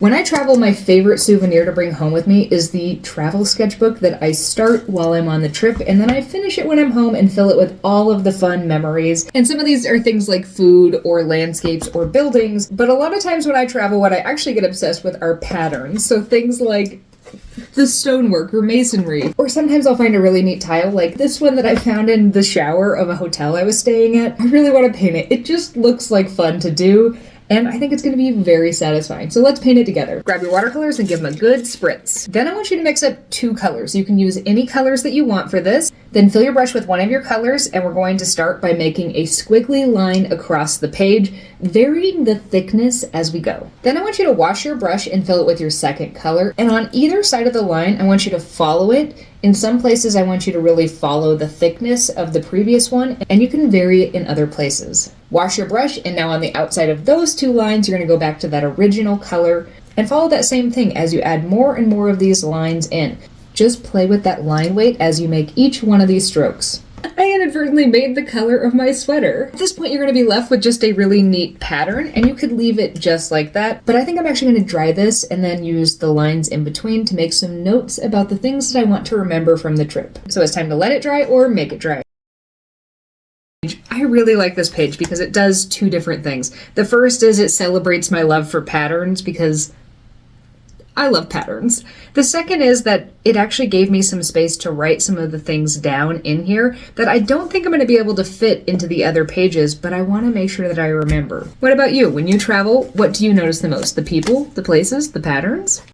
When I travel, my favorite souvenir to bring home with me is the travel sketchbook that I start while I'm on the trip, and then I finish it when I'm home and fill it with all of the fun memories. And some of these are things like food or landscapes or buildings, but a lot of times when I travel, what I actually get obsessed with are patterns. So things like the stonework or masonry. Or sometimes I'll find a really neat tile like this one that I found in the shower of a hotel I was staying at. I really want to paint it. It just looks like fun to do. And I think it's going to be very satisfying. So let's paint it together. Grab your watercolors and give them a good spritz. Then I want you to mix up 2 colors. You can use any colors that you want for this. Then fill your brush with one of your colors, and we're going to start by making a squiggly line across the page, varying the thickness as we go. Then I want you to wash your brush and fill it with your second color. And on either side of the line, I want you to follow it. In some places, I want you to really follow the thickness of the previous one, and you can vary it in other places. Wash your brush, and now on the outside of those 2 lines, you're going to go back to that original color and follow that same thing as you add more and more of these lines in. Just play with that line weight as you make each one of these strokes. I inadvertently made the color of my sweater. At this point, you're going to be left with just a really neat pattern, and you could leave it just like that. But I think I'm actually going to dry this and then use the lines in between to make some notes about the things that I want to remember from the trip. So it's time to let it dry or make it dry. I really like this page because it does 2 different things. The first is it celebrates my love for patterns because I love patterns. The second is that it actually gave me some space to write some of the things down in here that I don't think I'm going to be able to fit into the other pages, but I want to make sure that I remember. What about you? When you travel, what do you notice the most? The people, the places, the patterns?